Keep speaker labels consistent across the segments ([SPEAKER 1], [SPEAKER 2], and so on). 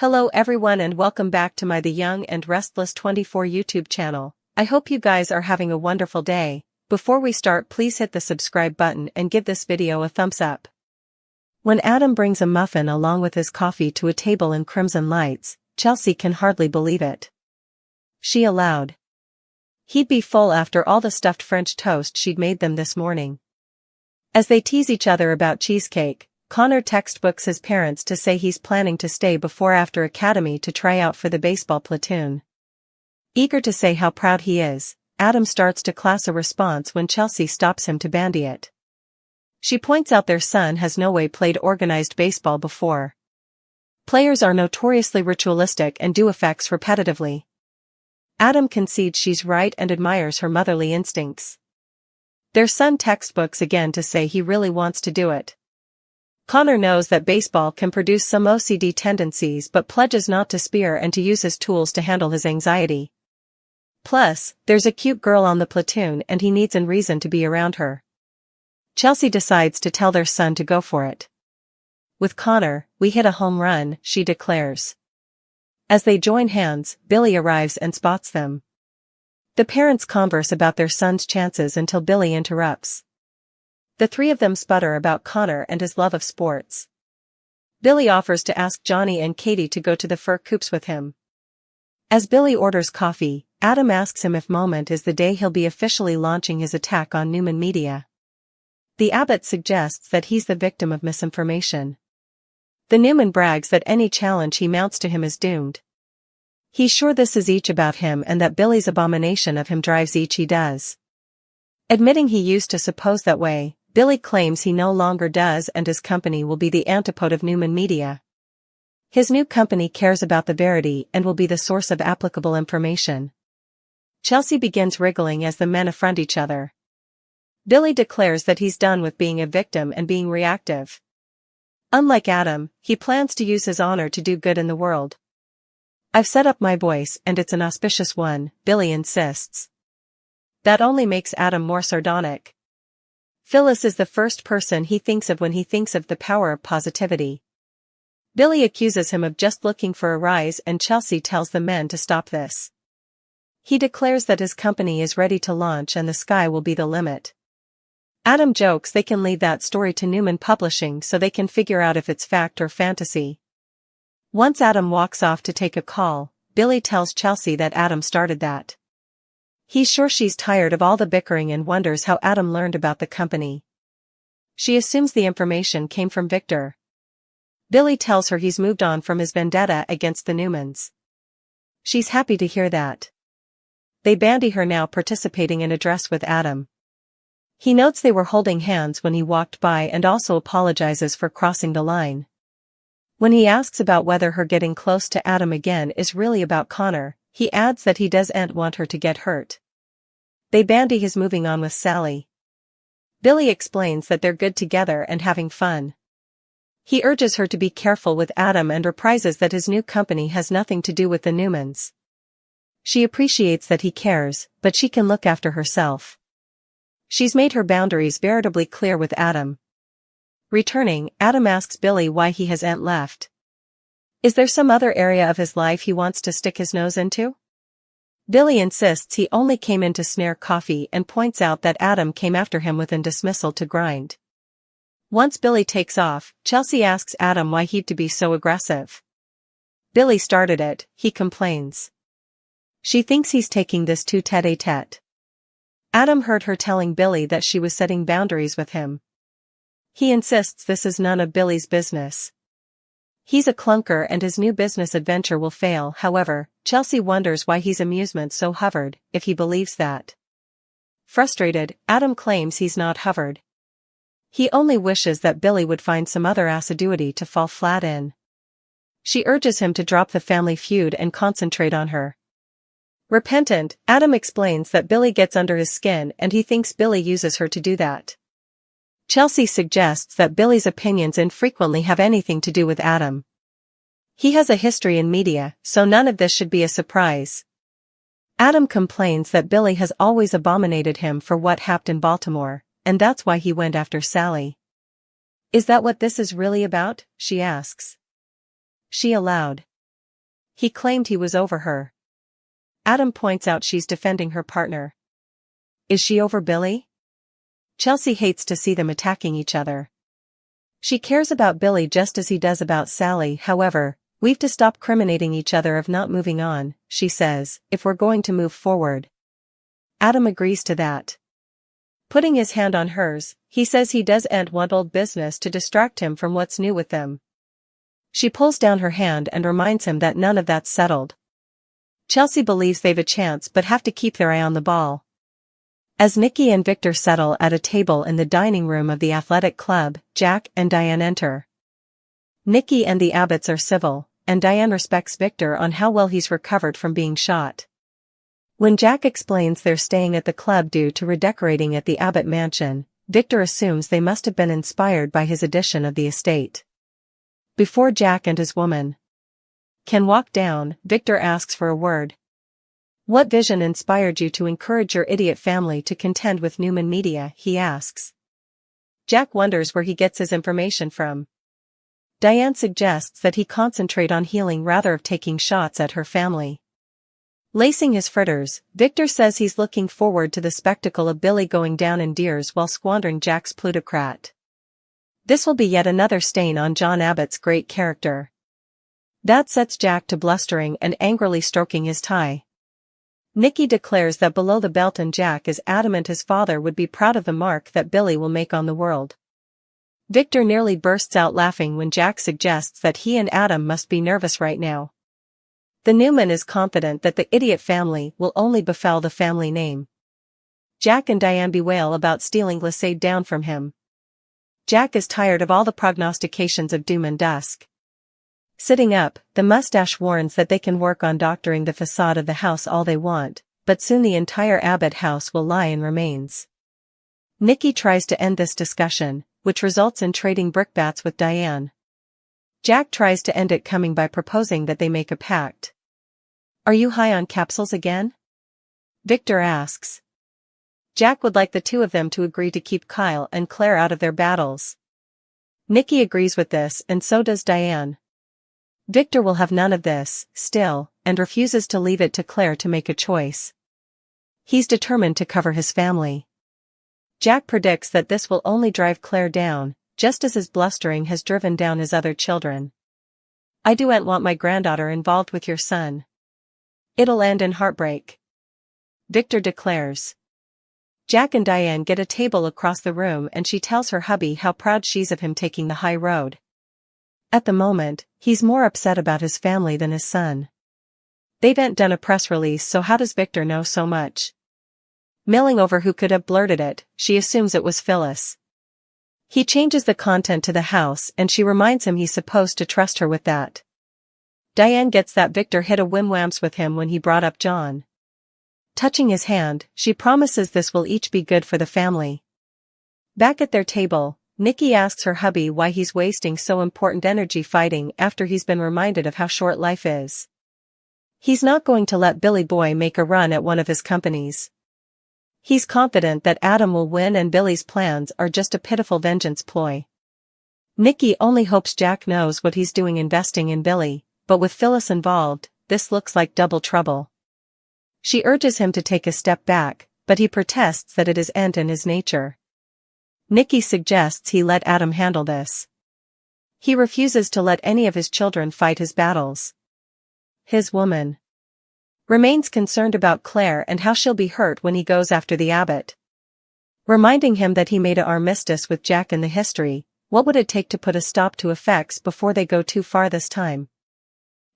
[SPEAKER 1] Hello everyone and welcome back to my The Young and Restless 24 YouTube channel. I hope you guys are having a wonderful day. Before we start, please hit the subscribe button and give this video a thumbs up. When Adam brings a muffin along with his coffee to a table in crimson lights, Chelsea can hardly believe it. She allowed. He'd be full after all the stuffed French toast she'd made them this morning. As they tease each other about cheesecake, Connor textbooks his parents to say he's planning to stay before after academy to try out for the baseball platoon. Eager to say how proud he is, Adam starts to class a response when Chelsea stops him to bandy it. She points out their son has no way played organized baseball before. Players are notoriously ritualistic and do effects repetitively. Adam concedes she's right and admires her motherly instincts. Their son textbooks again to say he really wants to do it. Connor knows that baseball can produce some OCD tendencies but pledges not to spear and to use his tools to handle his anxiety. Plus, there's a cute girl on the platoon and he needs a reason to be around her. Chelsea decides to tell their son to go for it. With Connor, we hit a home run, she declares. As they join hands, Billy arrives and spots them. The parents converse about their son's chances until Billy interrupts. The three of them sputter about Connor and his love of sports. Billy offers to ask Johnny and Katie to go to the fur coops with him. As Billy orders coffee, Adam asks him if moment is the day he'll be officially launching his attack on Newman Media. The abbot suggests that he's the victim of misinformation. The Newman brags that any challenge he mounts to him is doomed. He's sure this is each about him and that Billy's abomination of him drives each he does. Admitting he used to suppose that way, Billy claims he no longer does and his company will be the antipode of Newman Media. His new company cares about the verity and will be the source of applicable information. Chelsea begins wriggling as the men affront each other. Billy declares that he's done with being a victim and being reactive. Unlike Adam, he plans to use his honor to do good in the world. I've set up my voice and it's an auspicious one, Billy insists. That only makes Adam more sardonic. Phyllis is the first person he thinks of when he thinks of the power of positivity. Billy accuses him of just looking for a rise and Chelsea tells the men to stop this. He declares that his company is ready to launch and the sky will be the limit. Adam jokes they can leave that story to Newman Publishing so they can figure out if it's fact or fantasy. Once Adam walks off to take a call, Billy tells Chelsea that Adam started that. He's sure she's tired of all the bickering and wonders how Adam learned about the company. She assumes the information came from Victor. Billy tells her he's moved on from his vendetta against the Newmans. She's happy to hear that. They bandy her now participating in a dress with Adam. He notes they were holding hands when he walked by and also apologizes for crossing the line. When he asks about whether her getting close to Adam again is really about Connor, he adds that he doesn't want her to get hurt. They bandy his moving on with Sally. Billy explains that they're good together and having fun. He urges her to be careful with Adam and reprises that his new company has nothing to do with the Newmans. She appreciates that he cares, but she can look after herself. She's made her boundaries veritably clear with Adam. Returning, Adam asks Billy why he hasn't left. Is there some other area of his life he wants to stick his nose into? Billy insists he only came in to snare coffee and points out that Adam came after him within dismissal to grind. Once Billy takes off, Chelsea asks Adam why he'd to be so aggressive. Billy started it, he complains. She thinks he's taking this too tête-à-tête. Adam heard her telling Billy that she was setting boundaries with him. He insists this is none of Billy's business. He's a clunker and his new business adventure will fail. However, Chelsea wonders why his amusement so hovered, if he believes that. Frustrated, Adam claims he's not hovered. He only wishes that Billy would find some other assiduity to fall flat in. She urges him to drop the family feud and concentrate on her. Repentant, Adam explains that Billy gets under his skin and he thinks Billy uses her to do that. Chelsea suggests that Billy's opinions infrequently have anything to do with Adam. He has a history in media, so none of this should be a surprise. Adam complains that Billy has always abominated him for what happened in Baltimore, and that's why he went after Sally. Is that what this is really about? She asks. She allowed. He claimed he was over her. Adam points out she's defending her partner. Is she over Billy? Chelsea hates to see them attacking each other. She cares about Billy just as he does about Sally. However, we've to stop criminating each other of not moving on, she says, if we're going to move forward. Adam agrees to that. Putting his hand on hers, he says he doesn't want old business to distract him from what's new with them. She pulls down her hand and reminds him that none of that's settled. Chelsea believes they've a chance but have to keep their eye on the ball. As Nikki and Victor settle at a table in the dining room of the athletic club, Jack and Diane enter. Nikki and the Abbotts are civil, and Diane respects Victor on how well he's recovered from being shot. When Jack explains they're staying at the club due to redecorating at the Abbott mansion, Victor assumes they must have been inspired by his addition of the estate. Before Jack and his woman can walk down, Victor asks for a word. What vision inspired you to encourage your idiot family to contend with Newman Media, he asks. Jack wonders where he gets his information from. Diane suggests that he concentrate on healing rather of taking shots at her family. Lacing his fritters, Victor says he's looking forward to the spectacle of Billy going down in tears while squandering Jack's plutocrat. This will be yet another stain on John Abbott's great character. That sets Jack to blustering and angrily stroking his tie. Nikki declares that below the belt and Jack is adamant his father would be proud of the mark that Billy will make on the world. Victor nearly bursts out laughing when Jack suggests that he and Adam must be nervous right now. The Newman is confident that the idiot family will only befoul the family name. Jack and Diane bewail about stealing Glissade down from him. Jack is tired of all the prognostications of doom and dusk. Sitting up, the mustache warns that they can work on doctoring the facade of the house all they want, but soon the entire Abbott house will lie in remains. Nikki tries to end this discussion, which results in trading brickbats with Diane. Jack tries to end it coming by proposing that they make a pact. Are you high on capsules again? Victor asks. Jack would like the two of them to agree to keep Kyle and Claire out of their battles. Nikki agrees with this and so does Diane. Victor will have none of this, still, and refuses to leave it to Claire to make a choice. He's determined to cover his family. Jack predicts that this will only drive Claire down, just as his blustering has driven down his other children. I don't want my granddaughter involved with your son. It'll end in heartbreak. Victor declares. Jack and Diane get a table across the room and she tells her hubby how proud she's of him taking the high road. At the moment, he's more upset about his family than his son. They've done a press release, so how does Victor know so much? Milling over who could have blurted it, she assumes it was Phyllis. He changes the content to the house and she reminds him he's supposed to trust her with that. Diane gets that Victor hit a wim-wams with him when he brought up John. Touching his hand, she promises this will each be good for the family. Back at their table, Nikki asks her hubby why he's wasting so important energy fighting after he's been reminded of how short life is. He's not going to let Billy Boy make a run at one of his companies. He's confident that Adam will win and Billy's plans are just a pitiful vengeance ploy. Nikki only hopes Jack knows what he's doing investing in Billy, but with Phyllis involved, this looks like double trouble. She urges him to take a step back, but he protests that it isn't in his nature. Nikki suggests he let Adam handle this. He refuses to let any of his children fight his battles. His woman remains concerned about Claire and how she'll be hurt when he goes after the Abbott. Reminding him that he made an armistice with Jack in the history, what would it take to put a stop to effects before they go too far this time?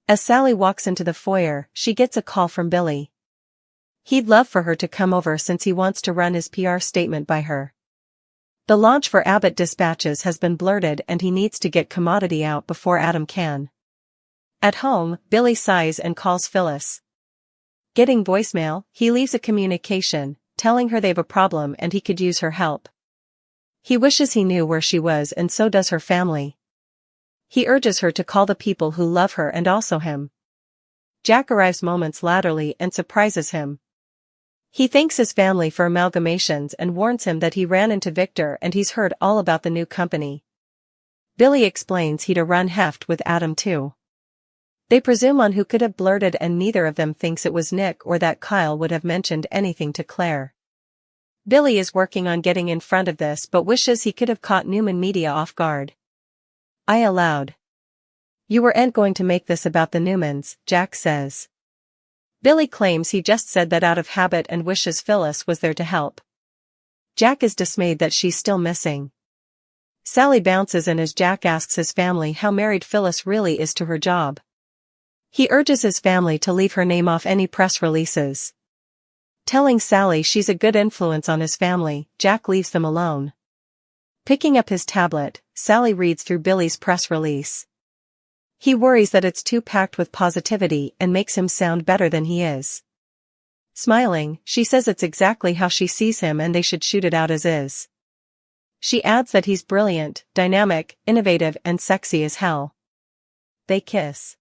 [SPEAKER 1] As Sally walks into the foyer, she gets a call from Billy. He'd love for her to come over since he wants to run his PR statement by her. The launch for Abbott dispatches has been blurted and he needs to get commodity out before Adam can. At home, Billy sighs and calls Phyllis. Getting voicemail, he leaves a communication, telling her they've a problem and he could use her help. He wishes he knew where she was and so does her family. He urges her to call the people who love her and also him. Jack arrives moments laterally and surprises him. He thanks his family for amalgamations and warns him that he ran into Victor and he's heard all about the new company. Billy explains he'd a run heft with Adam too. They presume on who could have blurted, and neither of them thinks it was Nick or that Kyle would have mentioned anything to Claire. Billy is working on getting in front of this but wishes he could have caught Newman Media off guard. I aloud. You weren't going to make this about the Newmans, Jack says. Billy claims he just said that out of habit and wishes Phyllis was there to help. Jack is dismayed that she's still missing. Sally bounces in as Jack asks his family how married Phyllis really is to her job. He urges his family to leave her name off any press releases. Telling Sally she's a good influence on his family, Jack leaves them alone. Picking up his tablet, Sally reads through Billy's press release. He worries that it's too packed with positivity and makes him sound better than he is. Smiling, she says it's exactly how she sees him and they should shoot it out as is. She adds that he's brilliant, dynamic, innovative and sexy as hell. They kiss.